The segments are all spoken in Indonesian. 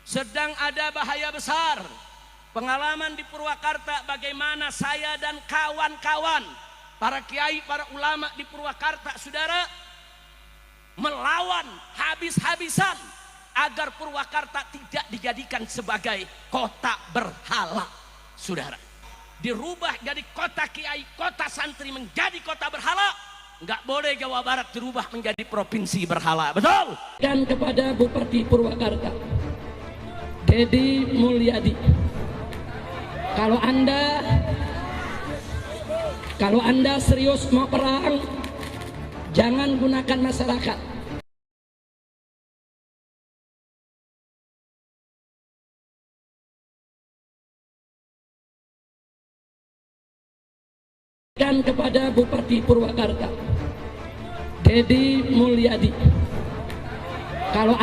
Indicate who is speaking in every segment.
Speaker 1: sedang ada bahaya besar. Pengalaman di Purwakarta bagaimana saya dan kawan-kawan, para kiai, para ulama di Purwakarta, saudara, melawan habis-habisan agar Purwakarta tidak dijadikan sebagai kota berhala, saudara. Dirubah jadi kota kiai, kota santri menjadi kota berhala. Nggak boleh Jawa Barat dirubah menjadi provinsi berhala, betul? Dan kepada Bupati Purwakarta, Dedi Mulyadi, kalau anda serius mau perang, jangan gunakan masyarakat. Dan kepada Bupati Purwakarta, Dedi Mulyadi, kalau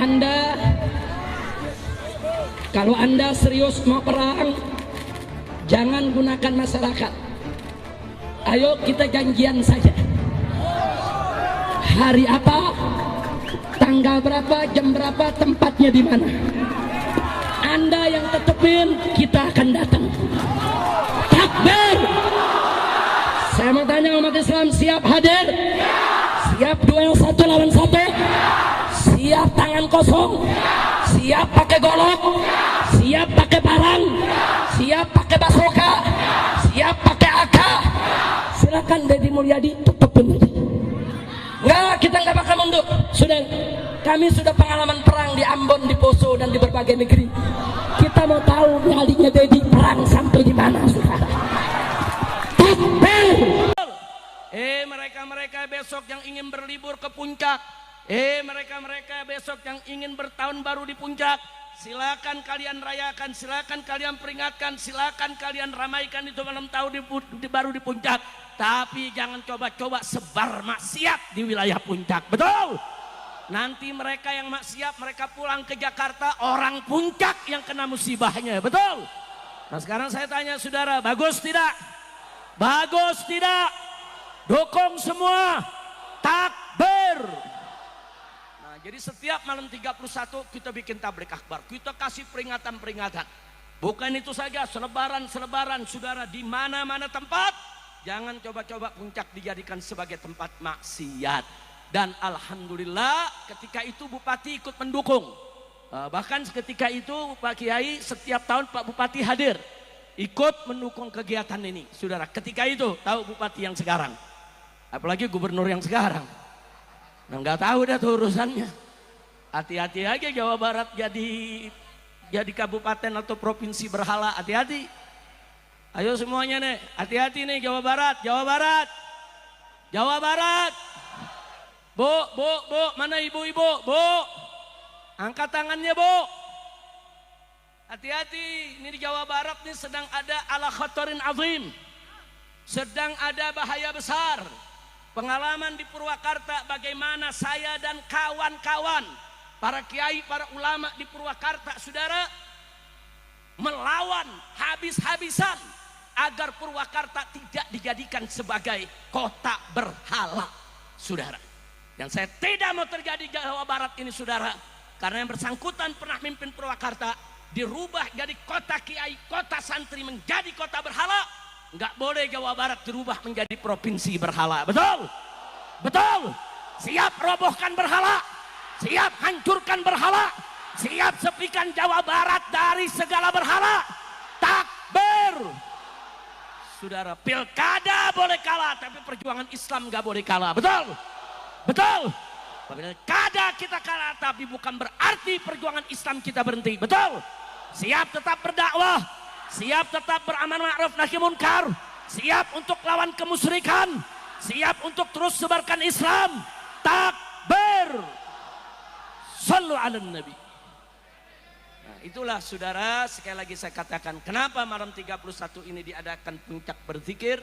Speaker 1: anda serius mau perang, jangan gunakan masyarakat. Ayo kita janjian saja. Hari apa, tanggal berapa, jam berapa, tempatnya di mana. Anda yang tetepin, kita akan datang. Takbir! Saya mau tanya umat Islam, siap hadir? Siap duel 1 lawan 1? Siap tangan kosong? Siap pakai golok? Siap pakai parang? Siap pakai basoka? Siap pakai AK? Silakan Dedi Mulyadi, tetepin. Enggak, kita nggak bakal mundur. Kami sudah pengalaman perang di Ambon, di Poso, dan di berbagai negeri. Kita mau tahu nyalinya Dedi perang sampai di mana, saudara. Mereka-mereka besok yang ingin berlibur ke puncak, mereka-mereka besok yang ingin bertahun baru di puncak, silakan kalian rayakan, silakan kalian peringatkan, silakan kalian ramaikan itu malam tahun baru di puncak. Tapi jangan coba-coba sebar maksiat di wilayah puncak, betul? Nanti mereka yang maksiat, mereka pulang ke Jakarta, orang puncak yang kena musibahnya, betul? Nah sekarang saya tanya saudara, bagus tidak? Bagus tidak? Dukung semua, takbir. Nah, jadi setiap malam 31 kita bikin tablik akbar, kita kasih peringatan-peringatan. Bukan itu saja, selebaran-selebaran, saudara, di mana-mana tempat. Jangan coba-coba puncak dijadikan sebagai tempat maksiat. Dan alhamdulillah ketika itu Bupati ikut mendukung. Bahkan ketika itu Pak Kiai setiap tahun Pak Bupati hadir, ikut mendukung kegiatan ini, saudara. Ketika itu tahu Bupati yang sekarang, apalagi gubernur yang sekarang, nah, nggak tahu dah tuh urusannya. Hati-hati aja Jawa Barat jadi kabupaten atau provinsi berhala, hati-hati. Ayo semuanya nih, hati-hati nih Jawa Barat, Jawa Barat, Jawa Barat. Bu, mana ibu-ibu? Bu, angkat tangannya bu. Hati-hati, ini di Jawa Barat nih sedang ada ala khatarin azim, sedang ada bahaya besar. Pengalaman di Purwakarta bagaimana saya dan kawan-kawan, para kiai, para ulama di Purwakarta, saudara, melawan habis-habisan agar Purwakarta tidak dijadikan sebagai kota berhala, saudara. Dan saya tidak mau terjadi Jawa Barat ini, saudara, karena yang bersangkutan pernah mimpin Purwakarta, dirubah jadi kota kiai, kota santri menjadi kota berhala. Nggak boleh Jawa Barat dirubah menjadi provinsi berhala, betul? Betul? Siap robohkan berhala, siap hancurkan berhala, siap sepikan Jawa Barat dari segala berhala. Takbir! Saudara, pilkada boleh kalah, tapi perjuangan Islam nggak boleh kalah, betul? Betul? Pilkada kita kalah, tapi bukan berarti perjuangan Islam kita berhenti, betul? Siap tetap berdakwah, siap tetap beramal ma'ruf nahi munkar, siap untuk lawan kemusyrikan, siap untuk terus sebarkan Islam. Takbir! Sallu ala nabi. Nah, itulah saudara, sekali lagi saya katakan, kenapa malam 31 ini diadakan puncak berzikir,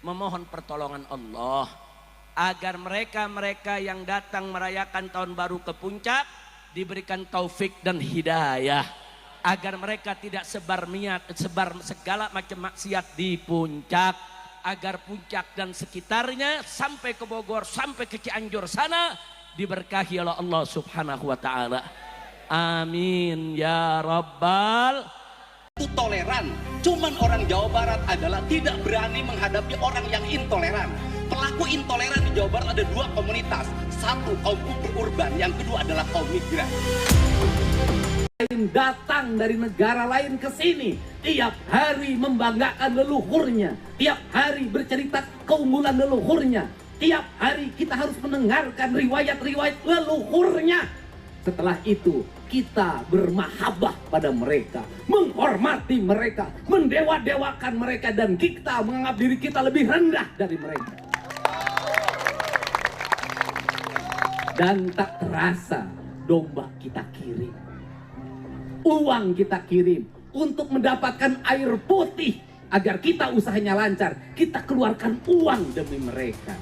Speaker 1: memohon pertolongan Allah agar mereka-mereka yang datang merayakan tahun baru ke puncak diberikan taufik dan hidayah, agar mereka tidak sebar segala macam maksiat di puncak, agar puncak dan sekitarnya sampai ke Bogor, sampai ke Cianjur sana diberkahi oleh Allah Subhanahu wa taala. Amin ya Rabbal.
Speaker 2: Itu toleran. Cuman orang Jawa Barat adalah tidak berani menghadapi orang yang intoleran. Pelaku intoleran di Jawa Barat ada dua komunitas. Satu kaum urban, yang kedua adalah kaum migran.
Speaker 3: Datang dari negara lain ke sini, tiap hari membanggakan leluhurnya, tiap hari bercerita keunggulan leluhurnya, tiap hari kita harus mendengarkan riwayat-riwayat leluhurnya. Setelah itu kita bermahabbah pada mereka, menghormati mereka, mendewa-dewakan mereka, dan kita menganggap diri kita lebih rendah dari mereka. Dan tak terasa domba kita kirim, uang kita kirim untuk mendapatkan air putih agar kita usahanya lancar. Kita keluarkan uang demi mereka.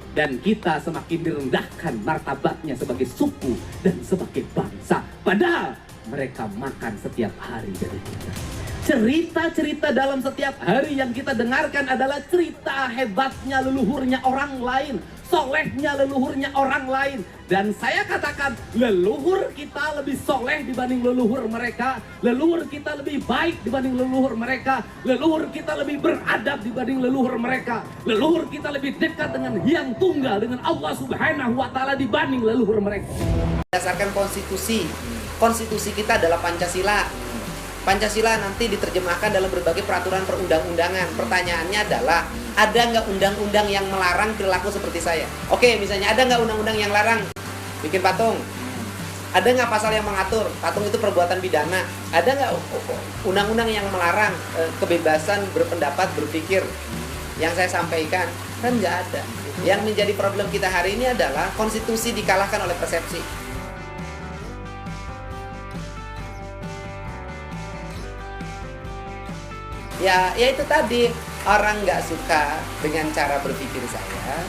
Speaker 3: Dan kita semakin direndahkan martabatnya sebagai suku dan sebagai bangsa. Padahal mereka makan setiap hari dari kita. Cerita-cerita dalam setiap hari yang kita dengarkan adalah cerita hebatnya leluhurnya orang lain, solehnya leluhurnya orang lain. Dan saya katakan, leluhur kita lebih soleh dibanding leluhur mereka, leluhur kita lebih baik dibanding leluhur mereka, leluhur kita lebih beradab dibanding leluhur mereka, leluhur kita lebih dekat dengan Hyang Tunggal, dengan Allah Subhanahu wa Ta'ala dibanding leluhur mereka.
Speaker 4: Berdasarkan konstitusi kita adalah Pancasila. Pancasila nanti diterjemahkan dalam berbagai peraturan perundang-undangan. Pertanyaannya adalah, ada nggak undang-undang yang melarang perilaku seperti saya? Oke, misalnya ada nggak undang-undang yang larang bikin patung? Ada nggak pasal yang mengatur patung itu perbuatan pidana? Ada nggak undang-undang yang melarang kebebasan berpendapat, berpikir? Yang saya sampaikan kan nggak ada. Yang menjadi problem kita hari ini adalah konstitusi dikalahkan oleh persepsi. Ya itu tadi, orang nggak suka dengan cara berpikir saya,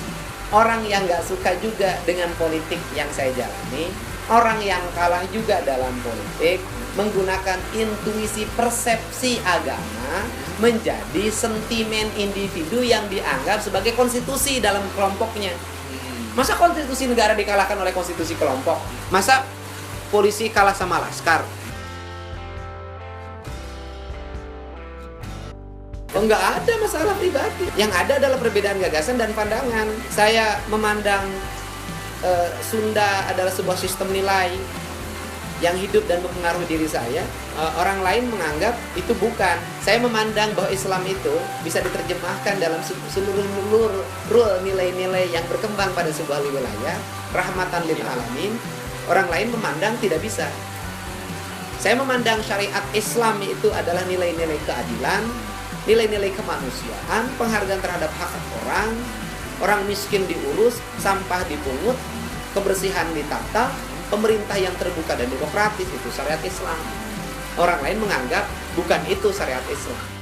Speaker 4: orang yang nggak suka juga dengan politik yang saya jalani, orang yang kalah juga dalam politik, menggunakan intuisi persepsi agama menjadi sentimen individu yang dianggap sebagai konstitusi dalam kelompoknya. Masa konstitusi negara dikalahkan oleh konstitusi kelompok? Masa polisi kalah sama laskar? Oh, nggak ada masalah pribadi. Yang ada adalah perbedaan gagasan dan pandangan. Saya memandang Sunda adalah sebuah sistem nilai yang hidup dan mempengaruhi diri saya. Orang lain menganggap itu bukan. Saya memandang bahwa Islam itu bisa diterjemahkan dalam seluruh nilai-nilai yang berkembang pada sebuah wilayah, rahmatan lil alamin. Orang lain memandang tidak bisa. Saya memandang syariat Islam itu adalah nilai-nilai keadilan, nilai-nilai kemanusiaan, penghargaan terhadap hak orang miskin diurus, sampah dipungut, kebersihan ditata, pemerintah yang terbuka dan demokratis, itu syariat Islam. Orang lain menganggap bukan itu syariat Islam.